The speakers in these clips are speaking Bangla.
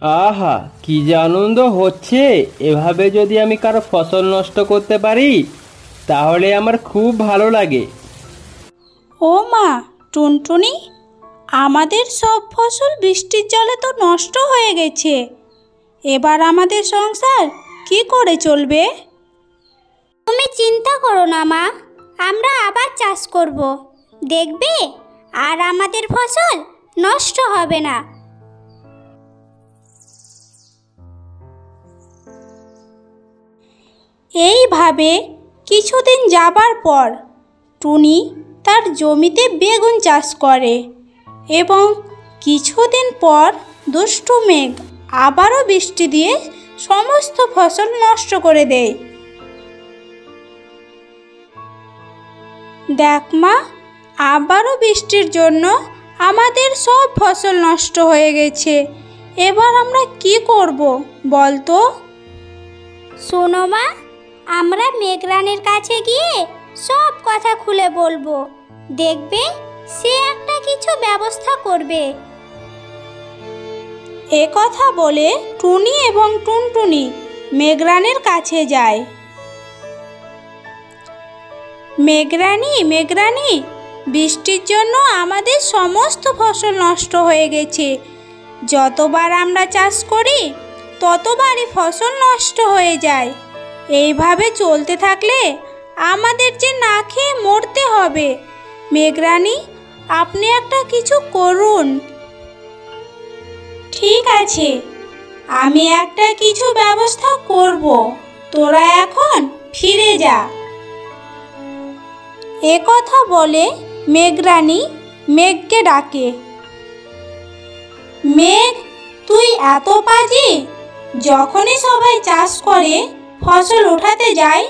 আহা, কি যে আনন্দ হচ্ছে! এভাবে যদি আমি কারো ফসল নষ্ট করতে পারি তাহলে আমার খুব ভালো লাগে। ও মা, টুনটুনি, আমাদের সব ফসল বৃষ্টির জলে তো নষ্ট হয়ে গেছে। এবার আমাদের সংসার কি করে চলবে? তুমি চিন্তা করো না মা, আমরা আবার চাষ করব, দেখবে, আর আমাদের ফসল নষ্ট হবে না। এইভাবে কিছুদিন যাবার পর টুনি তার জমিতে বেগুন চাষ করে এবং কিছুদিন পর দুষ্টু মেঘ আবারও বৃষ্টি দিয়ে সমস্ত ফসল নষ্ট করে দেয়। দেখ মা, আবারও বৃষ্টির জন্য আমাদের সব ফসল নষ্ট হয়ে গেছে। এবার আমরা কি করব বল তো? শোনো মা, আমরা মেঘরানীর কাছে গিয়ে সব কথা খুলে বলবো, দেখবে সে একটা কিছু ব্যবস্থা করবে। এ কথা বলে টুনি এবং টুনটুনি মেঘরানীর কাছে যায়। মেঘরানী, মেঘরানী, বৃষ্টির জন্য আমাদের সমস্ত ফসল নষ্ট হয়ে গেছে। যতবার আমরা চাষ করি ততবারই ফসল নষ্ট হয়ে যায়। এইভাবে চলতে থাকলে আমাদের যে না খেয়ে মরতে হবে। মেঘরানী, আপনি একটা কিছু করুন। ঠিক আছে, আমি একটা কিছু ব্যবস্থা করব, তোরা এখন ফিরে যা। এ কথা বলে মেঘরানী মেঘকে ডাকে। মেঘ, তুই এত পাজি! যখনই সবাই চাষ করে ফসল উঠাতে যায়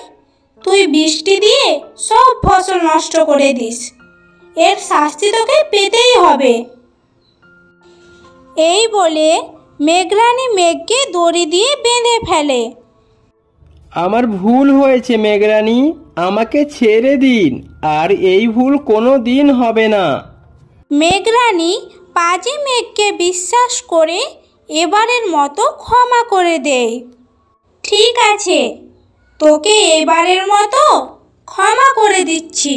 তুই বৃষ্টি দিয়ে সব ফসল নষ্ট করে দিস। এর শাস্তি তোকে পেতেই হবে। এই বলে মেঘরানী মেঘকে দড়ি দিয়ে বেঁধে ফেলে। আমার ভুল হয়েছে মেঘরানী, আমাকে ছেড়ে দিন, আর এই ভুল কোনো দিন হবে না। মেঘরানী পাজি মেঘকে বিশ্বাস করে এবারের মতো ক্ষমা করে দেয়। ঠিক আছে, তোকে এবারের মতো ক্ষমা করে দিচ্ছি,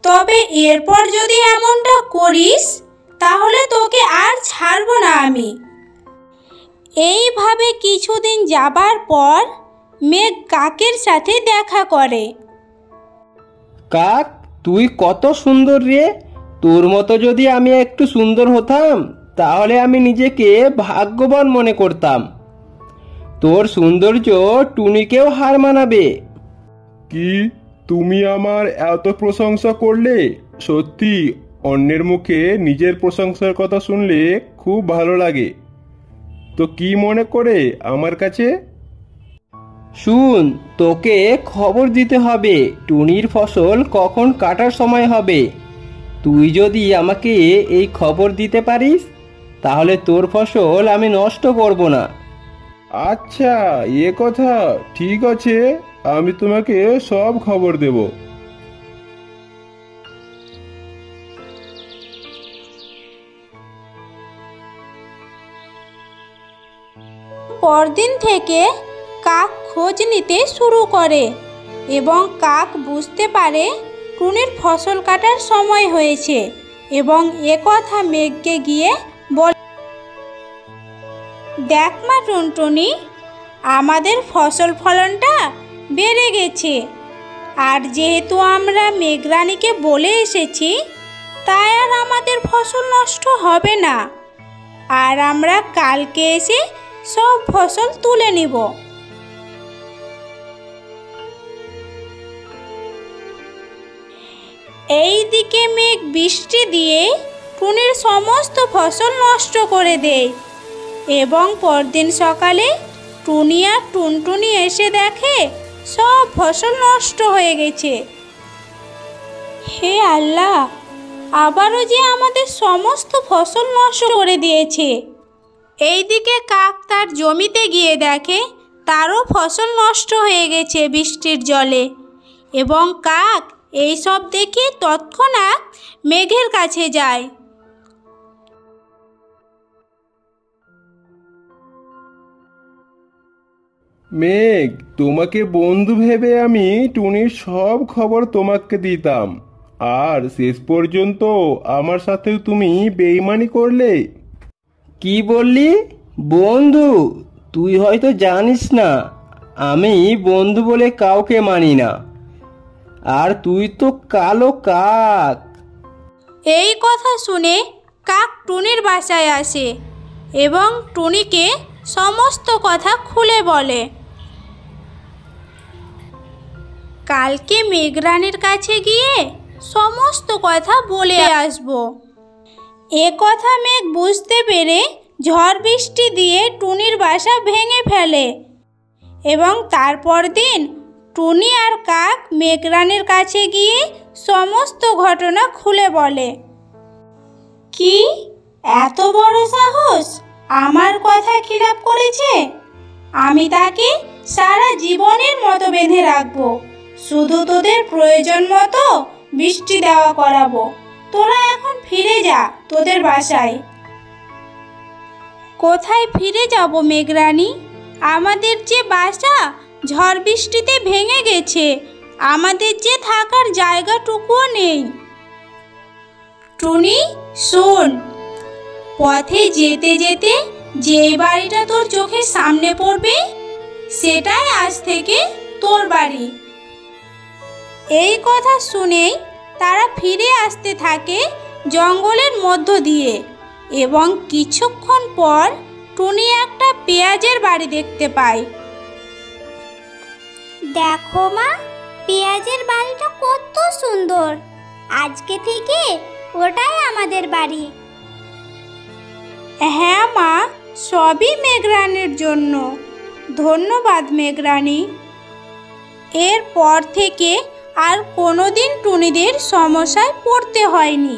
তবে এরপর যদি এমনটা করিস তাহলে তোকে আর ছাড়ব না আমি। এইভাবে কিছুদিন যাবার পর মেঘ কাকের সাথে দেখা করে। কাক, তুই কত সুন্দর রে! তোর মতো যদি আমি একটু সুন্দর হতাম তাহলে আমি নিজেকে ভাগ্যবান মনে করতাম। তোর সৌন্দর্য টুনিকেও হার মানাবে। কি, তুমি আমার এত প্রশংসা করলে? সত্যি, অন্যের মুখে নিজের প্রশংসার কথা শুনলে খুব ভালো লাগে। তো কি মনে করে আমার কাছে? শুন, তোকে খবর দিতে হবে টুনির ফসল কখন কাটার সময় হবে। তুই যদি আমাকে এই খবর দিতে পারিস তাহলে তোর ফসল আমি নষ্ট করব না। আচ্ছা, এ কথা, ঠিক আছে, আমি তোমাকে সব খবর দেব। পরদিন থেকে কাক খোঁজ নিতে শুরু করে এবং কাক বুঝতে পারে টুনির ফসল কাটার সময় হয়েছে এবং একথা মেঘকে গিয়ে বলে। দেখ মা টুনটুনি, আমাদের ফসল ফলনটা বেড়ে গেছে, আর যেহেতু আমরা মেঘরানীকে বলে এসেছি তাই আর আমাদের ফসল নষ্ট হবে না, আর আমরা কালকে এসে সব ফসল তুলে নিব। এই দিকে মেঘ বৃষ্টি দিয়ে টুনির সমস্ত ফসল নষ্ট করে দেয় এবং পরদিন সকালে টুনি আর টুনটুনি এসে দেখে সব ফসল নষ্ট হয়ে গেছে। হে আল্লাহ, আবারও যে আমাদের সমস্ত ফসল নষ্ট করে দিয়েছে। এইদিকে কাক তার জমিতে গিয়ে দেখে তারও ফসল নষ্ট হয়ে গেছে বৃষ্টির জলে, এবং কাক এইসব দেখে তৎক্ষণাৎ মেঘের কাছে যায়। মেঘ, তোমাকে বন্ধু ভেবে আমি টুনির সব খবর তোমাকে দিতাম, আর শেষ পর্যন্ত আমার সাথেও তুমি বেইমানি করলে। কি বললি? বন্ধু? তুই হয়তো জানিস না, আমি বন্ধু বলে কাউকে মানি না। আর তুই তো কালো কাক। এই কথা শুনে কাক টুনির বাসায় আসে এবং টুনিকে সমস্ত কথা খুলে বলে। কালকে মেঘরানীর কাছে গিয়ে সমস্ত কথা বলে আসব। এ কথা মেঘ বুঝতে পেরে ঝড় বৃষ্টি দিয়ে টুনির বাসা ভেঙে ফেলে এবং তারপর দিন টুনি আর কাক মেঘরানীর কাছে গিয়ে সমস্ত ঘটনা খুলে বলে। কি এত বড় সাহস আমার কথা খিলাপ করেছে? আমি তাকে সারা জীবনের মতো বেঁধে রাখবো, শুধু তোদের প্রয়োজন মতো বৃষ্টি দেওয়া করাবো। তোরা এখন ফিরে যা তোদের বাসায়। কোথায় ফিরে যাব মেঘরানী? আমাদের যে বাসা ঝড় বৃষ্টিতে ভেঙে গেছে, আমাদের যে থাকার জায়গাটুকুও নেই। টুনি শোন, পথে যেতে যেতে যে বাড়িটা তোর চোখের সামনে পড়বে সেটাই আজ থেকে তোর বাড়ি। এই কথা শুনেই তারা ফিরে আসতে থাকে জঙ্গলের মধ্য দিয়ে এবং কিছুক্ষণ পর টুনি একটা পেঁয়াজের বাড়ি দেখতে পায়। দেখো মা, পেঁয়াজের বাড়িটা কত সুন্দর। আজকে থেকে ওটাই আমাদের বাড়ি। হ্যাঁ মা, সবই মেঘরানীর জন্য। ধন্যবাদ মেঘরানী। এরপর থেকে আর কোনোদিন টুনিদের সমস্যায় পড়তে হয়নি।